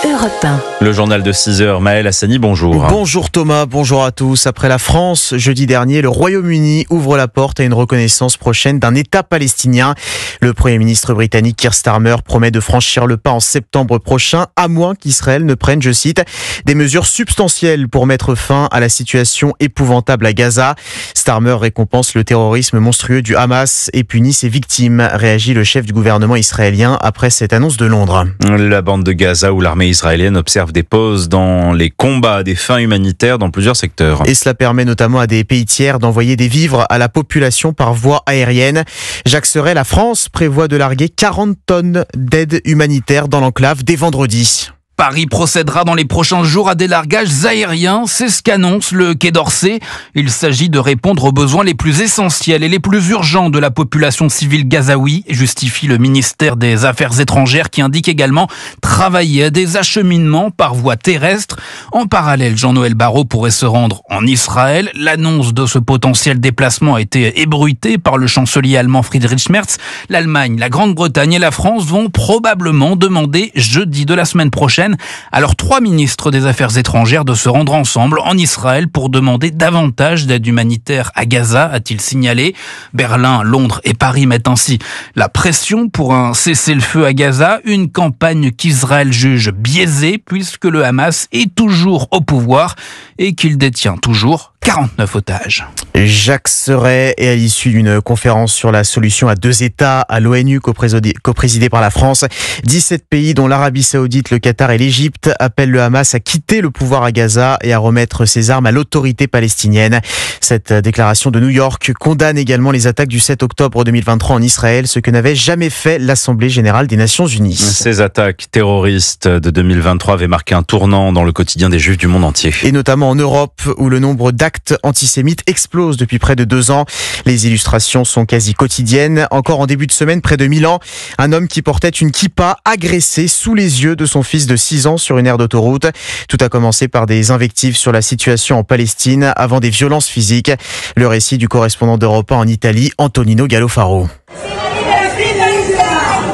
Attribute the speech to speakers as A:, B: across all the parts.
A: Europe 1.
B: Le journal de 6h, Maël Hassani, bonjour.
C: Bonjour Thomas, bonjour à tous. Après la France, jeudi dernier, le Royaume-Uni ouvre la porte à une reconnaissance prochaine d'un État palestinien. Le Premier ministre britannique Keir Starmer promet de franchir le pas en septembre prochain, à moins qu'Israël ne prenne, je cite, des mesures substantielles pour mettre fin à la situation épouvantable à Gaza. Starmer récompense le terrorisme monstrueux du Hamas et punit ses victimes, réagit le chef du gouvernement israélien après cette annonce de Londres.
B: La bande de Gaza où l'armée israélienne observe des pauses dans les combats, des fins humanitaires dans plusieurs secteurs.
C: Et cela permet notamment à des pays tiers d'envoyer des vivres à la population par voie aérienne. Jacques Serret, la France prévoit de larguer 40 tonnes d'aide humanitaire dans l'enclave dès vendredi.
D: Paris procédera dans les prochains jours à des largages aériens, c'est ce qu'annonce le Quai d'Orsay. Il s'agit de répondre aux besoins les plus essentiels et les plus urgents de la population civile gazaoui, justifie le ministère des Affaires étrangères qui indique également travailler à des acheminements par voie terrestre. En parallèle, Jean-Noël Barrot pourrait se rendre en Israël. L'annonce de ce potentiel déplacement a été ébruitée par le chancelier allemand Friedrich Merz. L'Allemagne, la Grande-Bretagne et la France vont probablement demander jeudi de la semaine prochaine à leurs 3 ministres des Affaires étrangères de se rendre ensemble en Israël pour demander davantage d'aide humanitaire à Gaza, a-t-il signalé. Berlin, Londres et Paris mettent ainsi la pression pour un cessez-le-feu à Gaza, une campagne qu'Israël juge biaisée puisque le Hamas est toujours au pouvoir et qu'il détient toujours 49 otages.
C: Jacques Serret est à l'issue d'une conférence sur la solution à 2 États à l'ONU coprésidée par la France. 17 pays dont l'Arabie Saoudite, le Qatar et l'Égypte appellent le Hamas à quitter le pouvoir à Gaza et à remettre ses armes à l'autorité palestinienne. Cette déclaration de New York condamne également les attaques du 7 octobre 2023 en Israël, ce que n'avait jamais fait l'Assemblée générale des Nations unies.
B: Ces attaques terroristes de 2023 avaient marqué un tournant dans le quotidien des Juifs du monde entier.
C: Et notamment en Europe, où le nombre d'actes antisémites explose depuis près de 2 ans. Les illustrations sont quasi quotidiennes. Encore en début de semaine, près de Milan, un homme qui portait une kippa agressé sous les yeux de son fils de 6 ans sur une aire d'autoroute. Tout a commencé par des invectives sur la situation en Palestine avant des violences physiques. Le récit du correspondant d'Europe 1 en Italie, Antonino Gallofaro.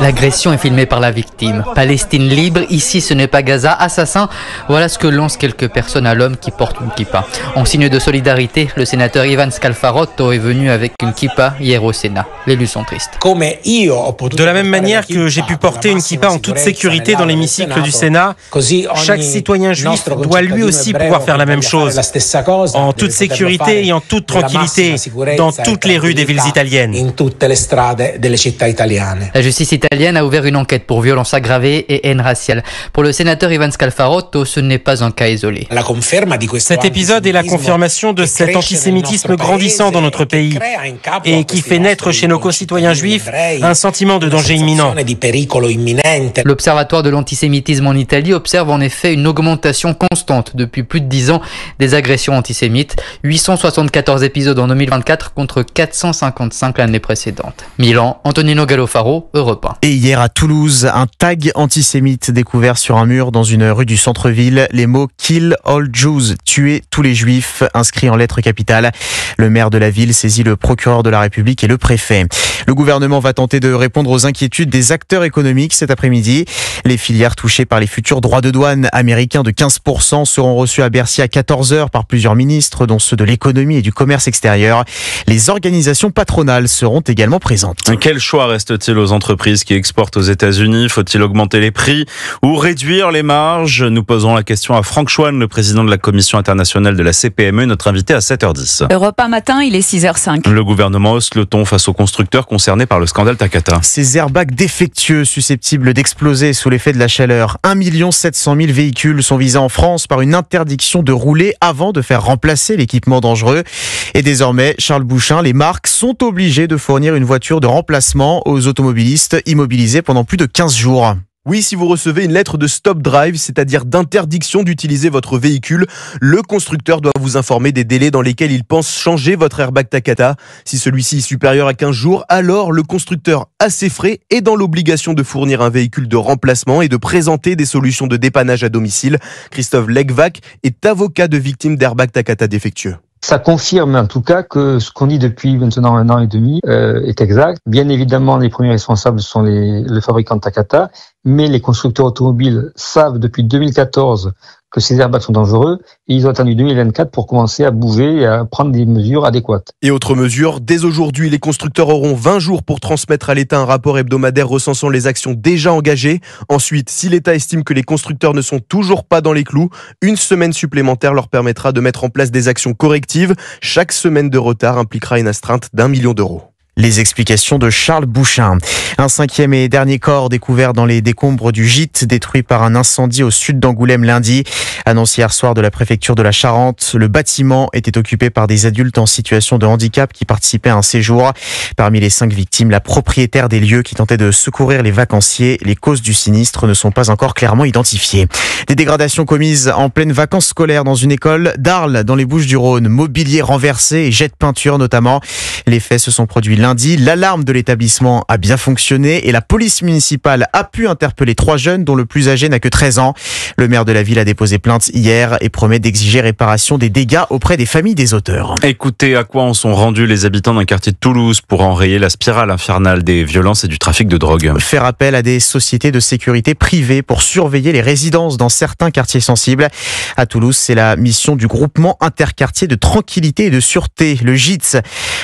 E: L'agression est filmée par la victime. Palestine libre, ici ce n'est pas Gaza. Assassin, voilà ce que lancent quelques personnes à l'homme qui porte une kippa. En signe de solidarité, le sénateur Ivan Scalfarotto est venu avec une kippa hier au Sénat. Les élus sont tristes.
F: De la même manière que j'ai pu porter une kippa en toute sécurité dans l'hémicycle du Sénat, chaque citoyen juif doit lui aussi pouvoir faire la même chose, en toute sécurité et en toute tranquillité, dans toutes les rues des villes italiennes.
E: La justice italienne a ouvert une enquête pour violence aggravée et haine raciale. Pour le sénateur Ivan Scalfarotto, ce n'est pas un cas isolé.
F: Cet épisode est la confirmation de cet antisémitisme grandissant dans notre pays et qui fait naître chez nos concitoyens juifs un sentiment de danger imminent.
E: L'Observatoire de l'antisémitisme en Italie observe en effet une augmentation constante depuis plus de 10 ans des agressions antisémites. 874 épisodes en 2024 contre 455 l'année précédente. Milan, Antonino Gallofaro, Europe 1.
C: Et hier à Toulouse, un tag antisémite découvert sur un mur dans une rue du centre-ville. Les mots « Kill all Jews », tuer tous les juifs, inscrits en lettres capitales. Le maire de la ville saisit le procureur de la République et le préfet. Le gouvernement va tenter de répondre aux inquiétudes des acteurs économiques cet après-midi. Les filières touchées par les futurs droits de douane américains de 15% seront reçues à Bercy à 14h par plusieurs ministres, dont ceux de l'économie et du commerce extérieur. Les organisations patronales seront également présentes.
B: Quel choix reste-t-il aux entreprises qui exportent aux États-Unis? Faut-il augmenter les prix ou réduire les marges? Nous posons la question à Franck Chouane, le président de la Commission internationale de la CPME, notre invité à 7h10.
A: Europe 1 matin, il est 6h05.
B: Le gouvernement hausse le ton face aux constructeurs concernés par le scandale Takata.
C: Ces airbags défectueux susceptibles d'exploser sous l'effet de la chaleur. 1 700 000 véhicules sont visés en France par une interdiction de rouler avant de faire remplacer l'équipement dangereux. Et désormais, Charles Bouchin, les marques sont obligées de fournir une voiture de remplacement aux automobilistes immobilisés pendant plus de 15 jours.
G: Oui, si vous recevez une lettre de stop drive, c'est-à-dire d'interdiction d'utiliser votre véhicule, le constructeur doit vous informer des délais dans lesquels il pense changer votre airbag Takata. Si celui-ci est supérieur à 15 jours, alors le constructeur a ses frais et dans l'obligation de fournir un véhicule de remplacement et de présenter des solutions de dépannage à domicile. Christophe Legvac est avocat de victimes d'airbag Takata défectueux.
H: Ça confirme en tout cas que ce qu'on dit depuis maintenant 1 an et demi est exact. Bien évidemment, les premiers responsables sont le fabricant Takata, mais les constructeurs automobiles savent depuis 2014 que ces airbags sont dangereux et ils ont attendu 2024 pour commencer à bouger et à prendre des mesures adéquates.
G: Et autre mesure, dès aujourd'hui, les constructeurs auront 20 jours pour transmettre à l'État un rapport hebdomadaire recensant les actions déjà engagées. Ensuite, si l'État estime que les constructeurs ne sont toujours pas dans les clous, une semaine supplémentaire leur permettra de mettre en place des actions correctives. Chaque semaine de retard impliquera une astreinte d'1 million d'euros.
C: Les explications de Charles Bouchin. Un 5e et dernier corps découvert dans les décombres du gîte détruit par un incendie au sud d'Angoulême lundi. Annoncé hier soir de la préfecture de la Charente, le bâtiment était occupé par des adultes en situation de handicap qui participaient à un séjour. Parmi les 5 victimes, la propriétaire des lieux qui tentait de secourir les vacanciers. Les causes du sinistre ne sont pas encore clairement identifiées. Des dégradations commises en pleine vacances scolaires dans une école d'Arles dans les Bouches-du-Rhône. Mobilier renversé et jet de peinture notamment. Les faits se sont produits lundi. L'alarme de l'établissement a bien fonctionné et la police municipale a pu interpeller 3 jeunes dont le plus âgé n'a que 13 ans. Le maire de la ville a déposé plainte hier et promet d'exiger réparation des dégâts auprès des familles des auteurs.
B: Écoutez à quoi en sont rendus les habitants d'un quartier de Toulouse pour enrayer la spirale infernale des violences et du trafic de drogue.
C: Faire appel à des sociétés de sécurité privées pour surveiller les résidences dans certains quartiers sensibles. À Toulouse, c'est la mission du groupement interquartier de tranquillité et de sûreté, le GITS.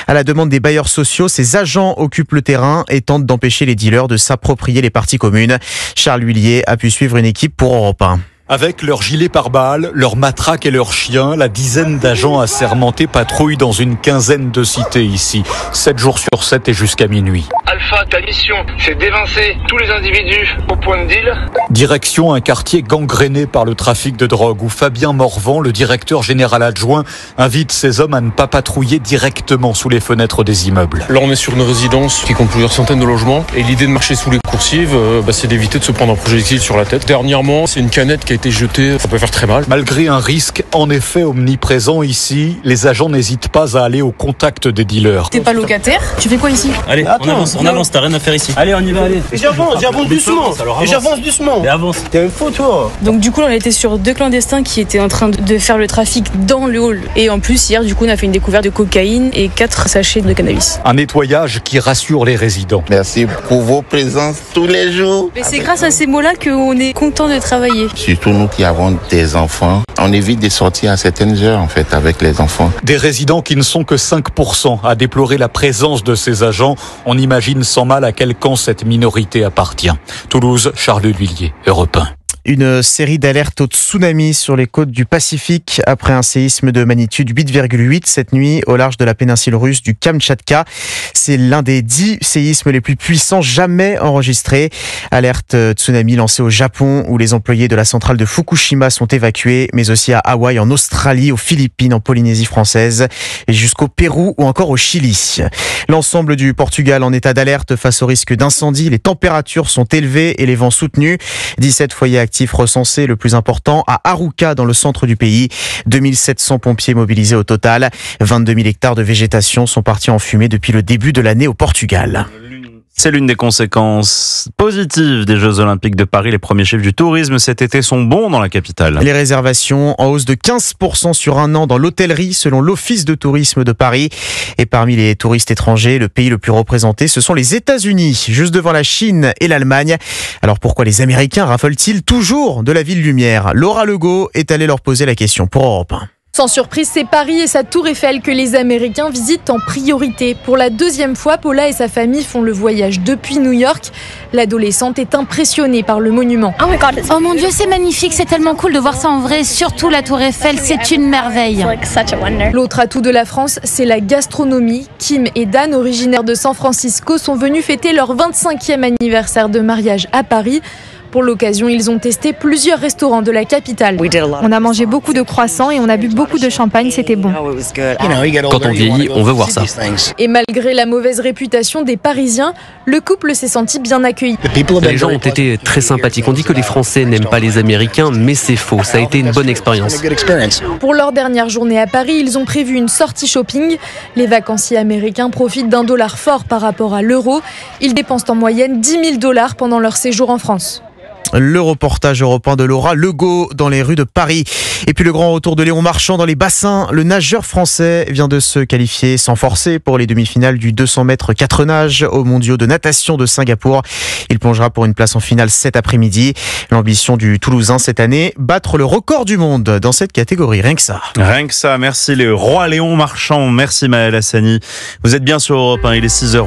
C: À la demande des bailleurs sociaux, ces agents occupent le terrain et tentent d'empêcher les dealers de s'approprier les parties communes. Charles Huillier a pu suivre une équipe pour Europe 1.
I: Avec leurs gilets pare-balles, leurs matraques et leurs chiens, la dizaine d'agents assermentés patrouillent dans une quinzaine de cités ici, 7 jours sur 7 et jusqu'à minuit.
J: Alpha, ta mission, c'est d'évincer tous les individus au point de deal.
I: Direction un quartier gangréné par le trafic de drogue où Fabien Morvan, le directeur général adjoint, invite ses hommes à ne pas patrouiller directement sous les fenêtres des immeubles.
K: Là, on est sur une résidence qui compte plusieurs centaines de logements et l'idée de marcher sous les coursives, c'est d'éviter de se prendre un projectile sur la tête. Dernièrement, c'est une canette qui a été jetée, ça peut faire très mal.
I: Malgré un risque en effet omniprésent ici, les agents n'hésitent pas à aller au contact des dealers.
L: T'es pas locataire? Tu fais quoi ici?
M: Allez, on avance, t'as rien à faire ici. Allez, on y va, allez.
N: J'avance doucement.
M: Mais avance.
N: T'es un faux, toi.
L: Donc du coup, on était sur 2 clandestins qui étaient en train de faire le trafic dans le hall. Et en plus, hier, du coup, on a fait une découverte de cocaïne et 4 sachets de cannabis.
I: Un nettoyage qui rassure les résidents.
O: Merci pour vos présences tous les jours.
L: Mais c'est grâce à ces mots-là qu'on est content de travailler.
O: Surtout nous qui avons des enfants, on évite de sortir à certaines heures en fait avec les enfants.
I: Des résidents qui ne sont que 5% à déplorer la présence de ces agents. On imagine sans mal à quel camp cette minorité appartient. Toulouse, Charles Huillier, Europe 1.
C: Une série d'alertes au tsunami sur les côtes du Pacifique après un séisme de magnitude 8,8 cette nuit au large de la péninsule russe du Kamtchatka. C'est l'un des 10 séismes les plus puissants jamais enregistrés. Alerte tsunami lancée au Japon où les employés de la centrale de Fukushima sont évacués, mais aussi à Hawaï, en Australie, aux Philippines, en Polynésie française et jusqu'au Pérou ou encore au Chili. L'ensemble du Portugal en état d'alerte face au risque d'incendie. Les températures sont élevées et les vents soutenus. 17 foyers actifs recensés, le plus important à Arouca dans le centre du pays. 2700 pompiers mobilisés au total. 22 000 hectares de végétation sont partis en fumée depuis le début de l'année au Portugal.
B: C'est l'une des conséquences positives des Jeux Olympiques de Paris. Les premiers chiffres du tourisme cet été sont bons dans la capitale.
C: Les réservations en hausse de 15% sur un an dans l'hôtellerie selon l'Office de tourisme de Paris. Et parmi les touristes étrangers, le pays le plus représenté, ce sont les États-Unis, juste devant la Chine et l'Allemagne. Alors pourquoi les Américains raffolent-ils toujours de la ville lumière? Laura Legault est allée leur poser la question pour Europe 1.
P: Sans surprise, c'est Paris et sa tour Eiffel que les Américains visitent en priorité. Pour la 2e fois, Paula et sa famille font le voyage depuis New York. L'adolescente est impressionnée par le monument.
Q: Oh mon Dieu, c'est magnifique, c'est tellement cool de voir ça en vrai, surtout la tour Eiffel, c'est une merveille.
P: L'autre atout de la France, c'est la gastronomie. Kim et Dan, originaires de San Francisco, sont venus fêter leur 25e anniversaire de mariage à Paris. Pour l'occasion, ils ont testé plusieurs restaurants de la capitale.
R: On a mangé beaucoup de croissants et on a bu beaucoup de champagne, c'était bon.
M: Quand on vieillit, on veut voir ça.
P: Et malgré la mauvaise réputation des Parisiens, le couple s'est senti bien accueilli.
M: Les gens ont été très sympathiques. On dit que les Français n'aiment pas les Américains, mais c'est faux. Ça a été une bonne expérience.
P: Pour leur dernière journée à Paris, ils ont prévu une sortie shopping. Les vacanciers américains profitent d'un dollar fort par rapport à l'euro. Ils dépensent en moyenne $10 000 pendant leur séjour en France.
C: Le reportage européen de Laura Legault dans les rues de Paris. Et puis le grand retour de Léon Marchand dans les bassins. Le nageur français vient de se qualifier sans forcer pour les demi-finales du 200 mètres 4 nages aux mondiaux de natation de Singapour. Il plongera pour une place en finale cet après-midi. L'ambition du Toulousain cette année, battre le record du monde dans cette catégorie. Rien que ça.
B: Rien que ça. Merci le roi Léon Marchand. Merci Maël Hassani. Vous êtes bien sur Europe 1, il est 6h.